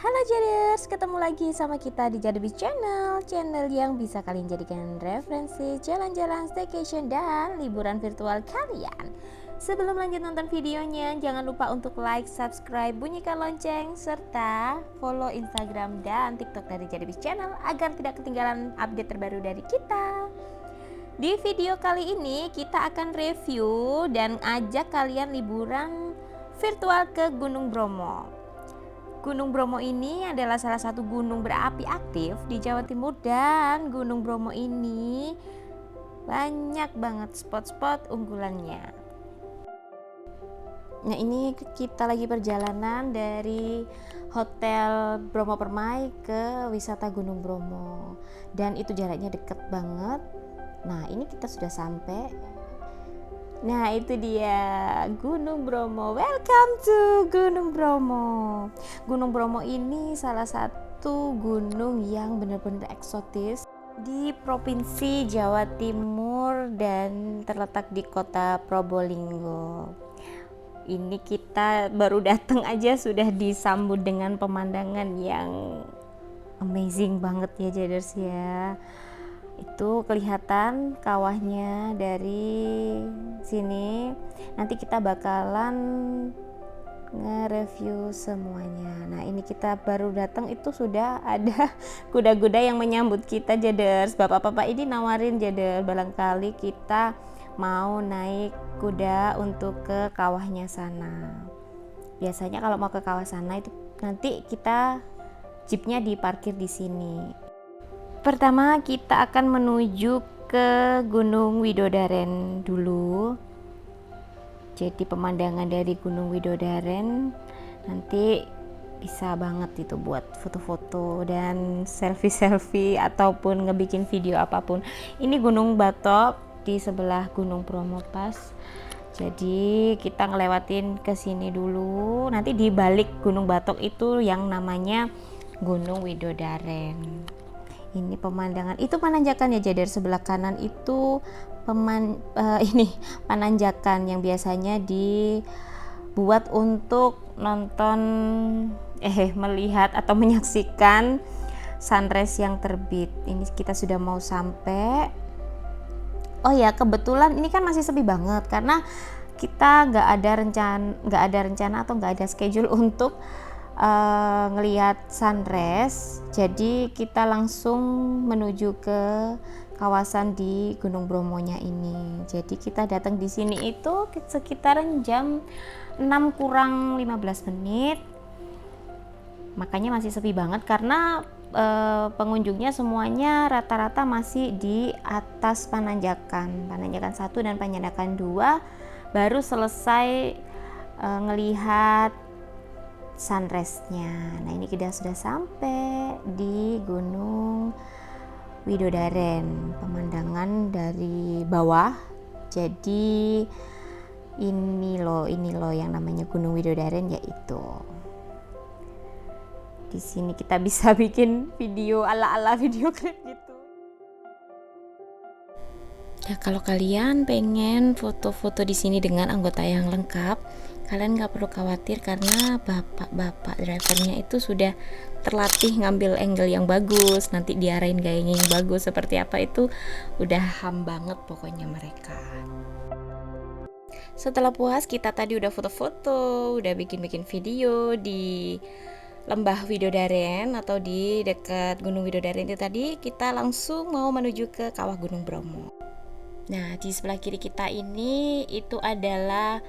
Halo Jaders, ketemu lagi sama kita di Jadabi Channel yang bisa kalian jadikan referensi jalan-jalan, staycation, dan liburan virtual kalian. Sebelum lanjut nonton videonya, jangan lupa untuk like, subscribe, bunyikan lonceng, serta follow Instagram dan TikTok dari Jadabi Channel agar tidak ketinggalan update terbaru dari kita. Di video kali ini kita akan review dan ajak kalian liburan virtual ke Gunung Bromo. Gunung Bromo ini adalah salah satu gunung berapi aktif di Jawa Timur, dan Gunung Bromo ini banyak banget spot-spot unggulannya. Nah, ini kita lagi perjalanan dari Hotel Bromo Permai ke wisata Gunung Bromo, dan itu jaraknya deket banget. Nah, ini kita sudah sampai. Nah, itu dia Gunung Bromo. Welcome to Gunung Bromo. Gunung Bromo ini salah satu gunung yang benar-benar eksotis di Provinsi Jawa Timur dan terletak di Kota Probolinggo. Ini kita baru datang aja sudah disambut dengan pemandangan yang amazing banget ya Jaders ya. Itu kelihatan kawahnya dari sini. Nanti kita bakalan nge-review semuanya. Nah, ini kita baru datang itu sudah ada kuda-kuda yang menyambut kita Jaders. Bapak-bapak ini nawarin Jaders, barangkali kita mau naik kuda untuk ke kawahnya sana. Biasanya kalau mau ke kawah sana itu nanti kita jeepnya diparkir di sini. Pertama kita akan menuju ke Gunung Widodaren dulu. Jadi pemandangan dari Gunung Widodaren nanti bisa banget itu buat foto-foto dan selfie-selfie ataupun ngebikin video apapun. Ini Gunung Batok di sebelah Gunung Bromo pas. Jadi kita ngelewatin ke sini dulu. Nanti di balik Gunung Batok itu yang namanya Gunung Widodaren. Ini pemandangan, itu penanjakan ya Jadar. Sebelah kanan itu ini penanjakan yang biasanya dibuat untuk nonton melihat atau menyaksikan sunrise yang terbit. Ini kita sudah mau sampai. Oh ya, kebetulan ini kan masih sepi banget karena kita nggak ada rencana atau nggak ada schedule untuk ngelihat sunrise. Jadi kita langsung menuju ke kawasan di Gunung Bromonya ini. Jadi kita datang di sini itu sekitaran jam 6 kurang 15 menit. Makanya masih sepi banget karena pengunjungnya semuanya rata-rata masih di atas penanjakan 1 dan penanjakan 2 baru selesai ngelihat sunrise-nya. Nah, ini kita sudah sampai di Gunung Widodaren, pemandangan dari bawah. Jadi ini loh yang namanya Gunung Widodaren, yaitu di sini kita bisa bikin video ala-ala video klip gitu. Ya, kalau kalian pengen foto-foto di sini dengan anggota yang lengkap, kalian nggak perlu khawatir karena bapak-bapak drivernya itu sudah terlatih ngambil angle yang bagus, nanti diarahin gayanya yang bagus seperti apa, itu udah ham banget pokoknya mereka. Setelah puas kita tadi udah foto-foto, udah bikin video di Lembah Widodaren atau di dekat Gunung Widodaren itu tadi, kita langsung mau menuju ke Kawah Gunung Bromo. Nah, di sebelah kiri kita ini itu adalah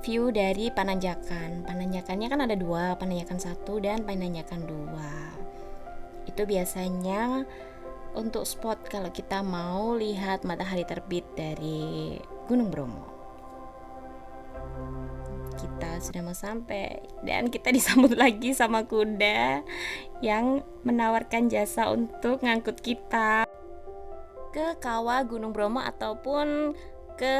view dari penanjakan. Penanjakannya kan ada 2, penanjakan 1 dan penanjakan 2. Itu biasanya untuk spot kalau kita mau lihat matahari terbit dari Gunung Bromo. Kita sudah mau sampai dan kita disambut lagi sama kuda yang menawarkan jasa untuk ngangkut kita ke Kawah Gunung Bromo ataupun ke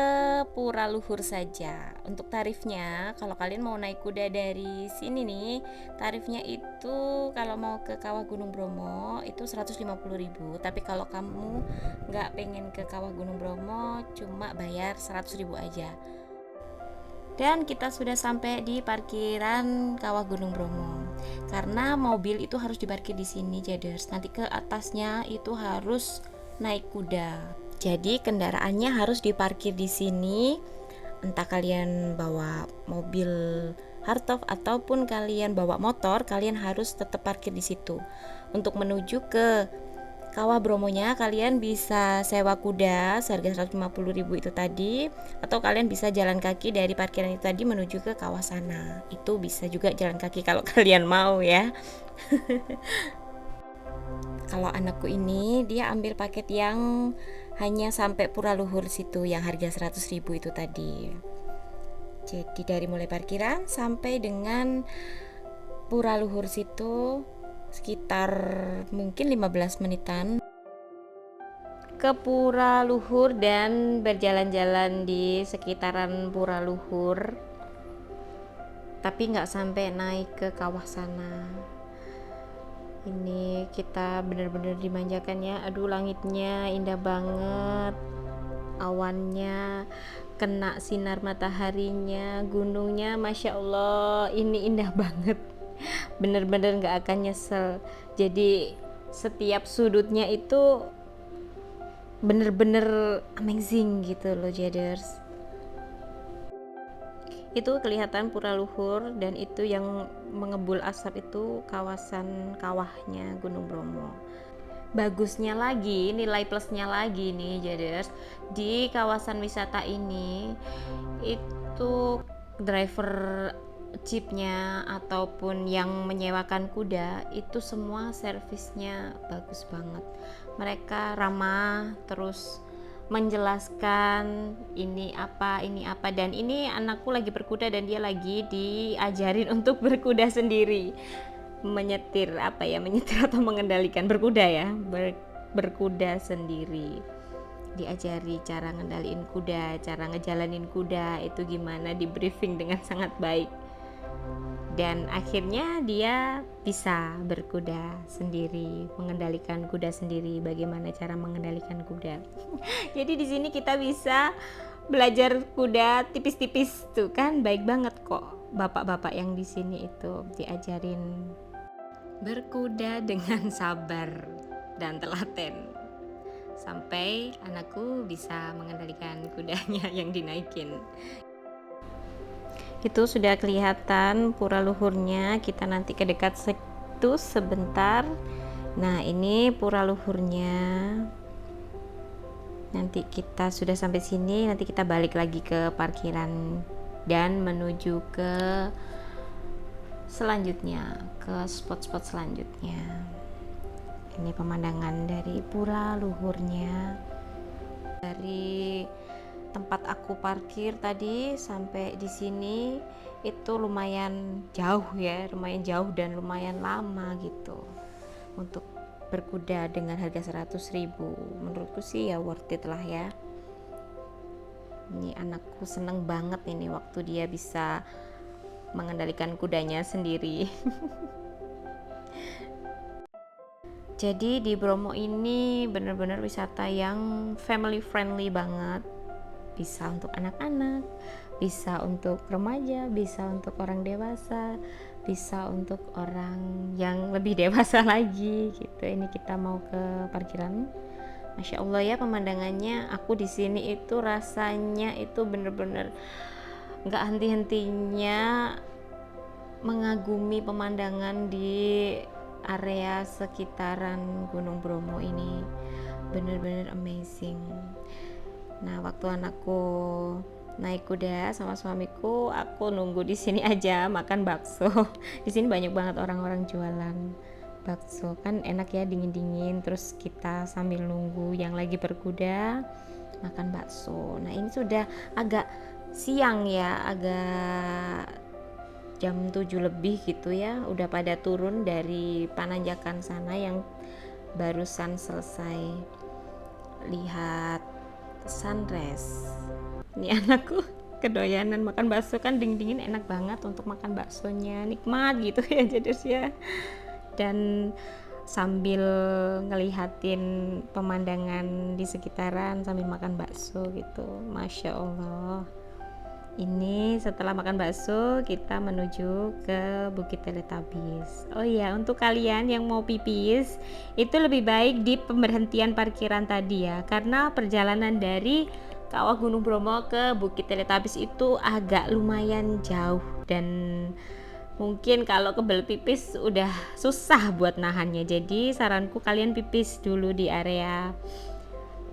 Pura Luhur saja. Untuk tarifnya, kalau kalian mau naik kuda dari sini nih, tarifnya itu kalau mau ke Kawah Gunung Bromo itu 150.000. Tapi kalau kamu nggak pengen ke Kawah Gunung Bromo, cuma bayar 100.000 aja. Dan kita sudah sampai di parkiran Kawah Gunung Bromo. Karena mobil itu harus diparkir di sini, Jaders. Nanti ke atasnya itu harus naik kuda. Jadi kendaraannya harus diparkir di sini. Entah kalian bawa mobil hardtop ataupun kalian bawa motor, kalian harus tetap parkir di situ. Untuk menuju ke Kawah Bromonya kalian bisa sewa kuda seharga 150.000 itu tadi, atau kalian bisa jalan kaki dari parkiran itu tadi menuju ke kawah sana. Itu bisa juga jalan kaki kalau kalian mau ya. Kalau anakku ini dia ambil paket yang hanya sampai Pura Luhur situ yang harga 100.000 itu tadi. Jadi dari mulai parkiran sampai dengan Pura Luhur situ sekitar mungkin 15 menitan ke Pura Luhur dan berjalan-jalan di sekitaran Pura Luhur, tapi nggak sampai naik ke kawah sana. Ini kita benar-benar dimanjakan ya. Aduh, langitnya indah banget, awannya kena sinar mataharinya, gunungnya Masya Allah ini indah banget. Bener-bener gak akan nyesel. Jadi setiap sudutnya itu bener-bener amazing gitu loh, Jaders. Itu kelihatan Pura Luhur, dan itu yang mengebul asap itu kawasan kawahnya Gunung Bromo. Bagusnya lagi, nilai plusnya lagi nih Jaders, di kawasan wisata ini itu driver jeepnya ataupun yang menyewakan kuda itu semua servisnya bagus banget. Mereka ramah, terus menjelaskan ini apa, dan ini anakku lagi berkuda dan dia lagi diajarin untuk berkuda sendiri, menyetir atau mengendalikan berkuda ya, berkuda sendiri. Diajari cara ngendaliin kuda, cara ngejalanin kuda itu gimana, di briefing dengan sangat baik. Dan akhirnya dia bisa berkuda sendiri, mengendalikan kuda sendiri, bagaimana cara mengendalikan kuda. Jadi di sini kita bisa belajar kuda tipis-tipis tuh kan, baik banget kok bapak-bapak yang di sini itu diajarin berkuda dengan sabar dan telaten. Sampai anakku bisa mengendalikan kudanya yang dinaikin. Itu sudah kelihatan Pura Luhurnya, kita nanti ke dekat situ sebentar. Nah ini Pura Luhurnya. Nanti kita sudah sampai sini, nanti kita balik lagi ke parkiran dan menuju ke selanjutnya, ke spot-spot selanjutnya. Ini pemandangan dari Pura Luhurnya. Dari tempat aku parkir tadi sampai di sini itu lumayan jauh dan lumayan lama gitu untuk berkuda dengan harga 100.000. Menurutku sih ya worth it lah ya. Ini anakku seneng banget ini waktu dia bisa mengendalikan kudanya sendiri. Jadi di Bromo ini benar-benar wisata yang family friendly banget. Bisa untuk anak-anak, bisa untuk remaja, bisa untuk orang dewasa, bisa untuk orang yang lebih dewasa lagi gitu. Ini kita mau ke parkiran. Masya Allah ya pemandangannya. Aku di sini itu rasanya itu bener-bener nggak henti-hentinya mengagumi pemandangan di area sekitaran Gunung Bromo ini. Bener-bener amazing. Nah, waktu anakku naik kuda sama suamiku, aku nunggu di sini aja makan bakso. Di sini banyak banget orang-orang jualan bakso, kan enak ya dingin-dingin. Terus kita sambil nunggu yang lagi berkuda makan bakso. Nah, ini sudah agak siang ya, agak jam 7 lebih gitu ya. Udah pada turun dari Pananjakan sana yang barusan selesai lihat sunrise. Ini anakku kedoyanan makan bakso, kan dingin-dingin enak banget untuk makan baksonya, nikmat gitu ya Jaders ya. Dan sambil ngelihatin pemandangan di sekitaran sambil makan bakso gitu, Masya Allah. Ini setelah makan bakso kita menuju ke Bukit Teletabis. Oh iya, untuk kalian yang mau pipis itu lebih baik di pemberhentian parkiran tadi ya, karena perjalanan dari Kawah Gunung Bromo ke Bukit Teletabis itu agak lumayan jauh, dan mungkin kalau kebelet pipis udah susah buat nahannya. Jadi saranku kalian pipis dulu di area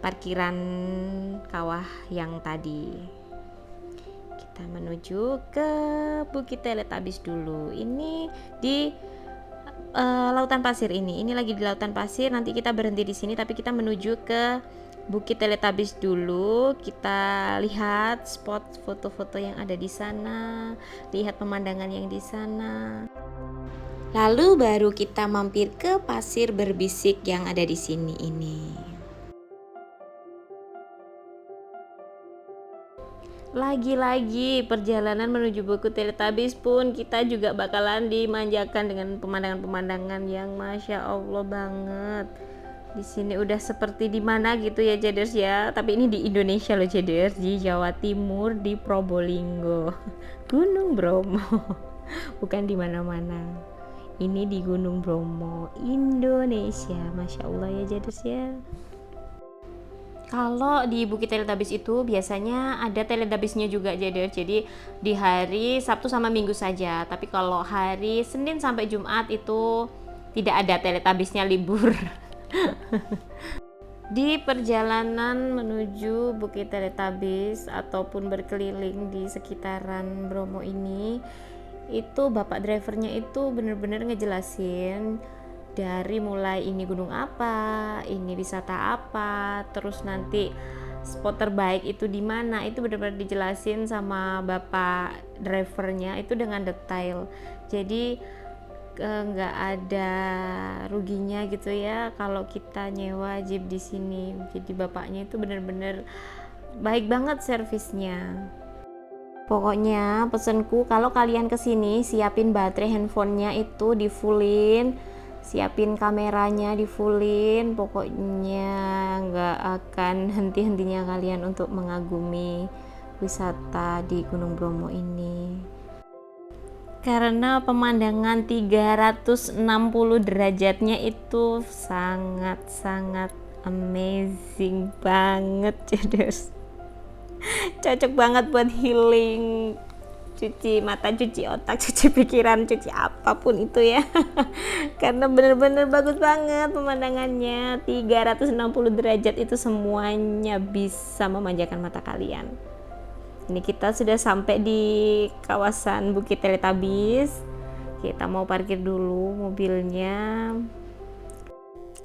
parkiran kawah yang tadi. Kita menuju ke Bukit Teletabis dulu. Ini di lautan pasir ini. Ini lagi di lautan pasir. Nanti kita berhenti di sini, tapi kita menuju ke Bukit Teletabis dulu. Kita lihat spot foto-foto yang ada di sana, lihat pemandangan yang di sana. Lalu baru kita mampir ke pasir berbisik yang ada di sini ini. Lagi-lagi perjalanan menuju Bukit Teletabis pun kita juga bakalan dimanjakan dengan pemandangan-pemandangan yang masya Allah banget. Di sini udah seperti di mana gitu ya Jaders ya, tapi ini di Indonesia loh Jaders, di Jawa Timur, di Probolinggo, Gunung Bromo. Bukan di mana-mana. Ini di Gunung Bromo, Indonesia. Masya Allah ya Jaders ya. Kalau di Bukit Teletabis itu biasanya ada Teletubbiesnya juga jadi di hari Sabtu sama Minggu saja. Tapi kalau hari Senin sampai Jumat itu tidak ada Teletubbiesnya, libur. Di perjalanan menuju Bukit Teletabis ataupun berkeliling di sekitaran Bromo ini, itu bapak drivernya itu bener-bener ngejelasin dari mulai ini gunung apa, ini wisata apa, terus nanti spot terbaik itu di mana, itu benar-benar dijelasin sama bapak drivernya itu dengan detail. Jadi nggak ada ruginya gitu ya kalau kita nyewa jeep di sini. Jadi bapaknya itu benar-benar baik banget servisnya. Pokoknya pesenku kalau kalian kesini siapin baterai handphonenya itu di fullin, siapin kameranya di fullin, pokoknya nggak akan henti-hentinya kalian untuk mengagumi wisata di Gunung Bromo ini, karena pemandangan 360 derajatnya itu sangat-sangat amazing banget Jaders. Cocok banget buat healing, cuci mata, cuci otak, cuci pikiran, cuci apapun itu ya. Karena bener-bener bagus banget pemandangannya, 360 derajat itu semuanya bisa memanjakan mata kalian. Ini kita sudah sampai di kawasan Bukit Teletabis. Kita mau parkir dulu mobilnya.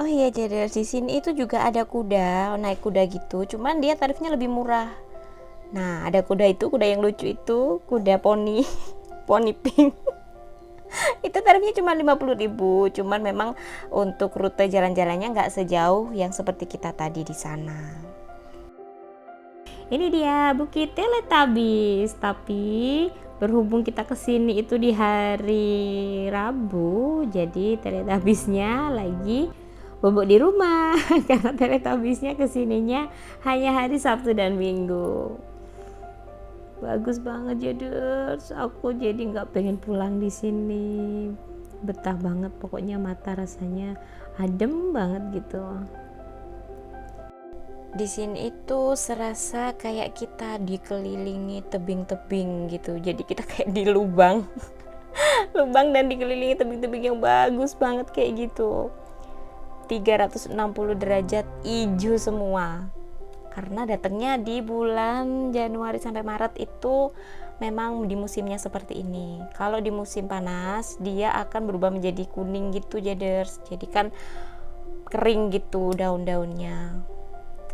Oh iya Jaders, di sini itu juga ada kuda, naik kuda gitu, cuman dia tarifnya lebih murah. Nah, ada kuda yang lucu itu, kuda poni, poni pink. Itu tarifnya cuma 50.000, cuman memang untuk rute jalan-jalannya nggak sejauh yang seperti kita tadi di sana. Ini dia Bukit Teletabis, tapi berhubung kita kesini itu di hari Rabu, jadi Teletabisnya lagi bobok di rumah karena Teletabisnya kesininya hanya hari Sabtu dan Minggu. Bagus banget Jaders, aku jadi nggak pengen pulang di sini, betah banget pokoknya, mata rasanya adem banget gitu. Di sini itu serasa kayak kita dikelilingi tebing-tebing gitu, jadi kita kayak di lubang lubang dan dikelilingi tebing-tebing yang bagus banget kayak gitu, 360 derajat hijau semua. Karena datangnya di bulan Januari sampai Maret itu memang di musimnya seperti ini. Kalau di musim panas dia akan berubah menjadi kuning gitu Jaders, jadi kan kering gitu daun-daunnya.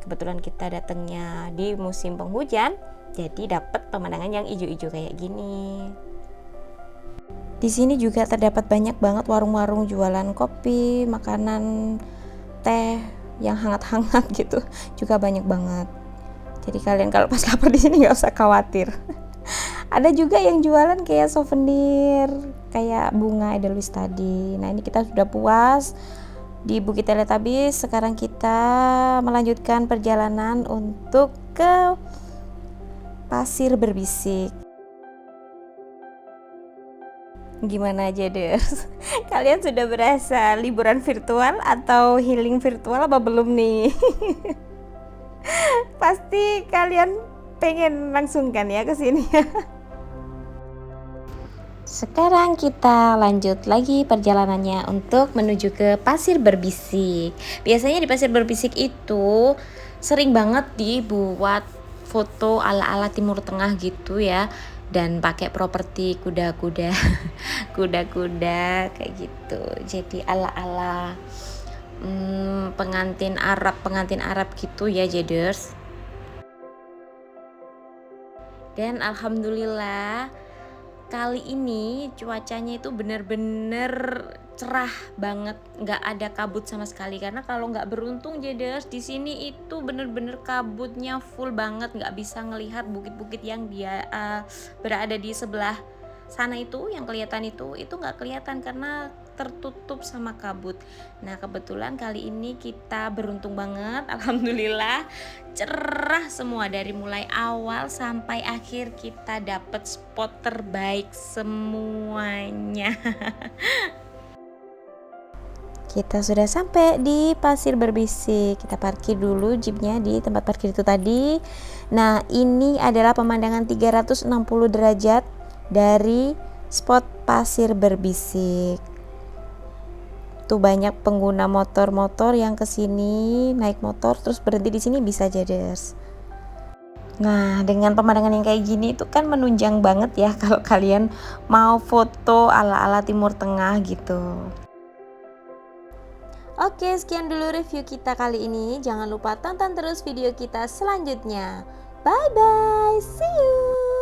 Kebetulan kita datangnya di musim penghujan, jadi dapat pemandangan yang hijau-hijau kayak gini. Di sini juga terdapat banyak banget warung-warung jualan kopi, makanan, teh yang hangat-hangat gitu, juga banyak banget. Jadi kalian kalau pas lapar di sini nggak usah khawatir. Ada juga yang jualan kayak souvenir, kayak bunga Edelweiss tadi. Nah ini kita sudah puas di Bukit Teletabis. Sekarang kita melanjutkan perjalanan untuk ke Pasir Berbisik. Gimana Jaders? Kalian sudah berasa liburan virtual atau healing virtual apa belum nih? Pasti kalian pengen langsung kan ya ke sini. Sekarang kita lanjut lagi perjalanannya untuk menuju ke Pasir Berbisik. Biasanya di Pasir Berbisik itu sering banget dibuat foto ala-ala Timur Tengah gitu ya, dan pakai properti kuda-kuda, kuda-kuda kayak gitu. Jadi ala-ala pengantin Arab gitu ya Jaders. Dan alhamdulillah kali ini cuacanya itu bener-bener cerah banget, nggak ada kabut sama sekali. Karena kalau nggak beruntung Jaders, di sini itu bener-bener kabutnya full banget, nggak bisa ngelihat bukit-bukit yang dia berada di sebelah sana itu, yang kelihatan itu nggak kelihatan karena tertutup sama kabut. Nah kebetulan kali ini kita beruntung banget, alhamdulillah cerah semua dari mulai awal sampai akhir, kita dapet spot terbaik semuanya. Kita sudah sampai di Pasir Berbisik. Kita parkir dulu jeepnya di tempat parkir itu tadi. Nah ini adalah pemandangan 360 derajat dari spot Pasir Berbisik. Tuh banyak pengguna motor-motor yang kesini naik motor terus berhenti di sini bisa Jaders. Nah dengan pemandangan yang kayak gini itu kan menunjang banget ya kalau kalian mau foto ala-ala Timur Tengah gitu. Oke, sekian dulu review kita kali ini. Jangan lupa tonton terus video kita selanjutnya. Bye bye, see you.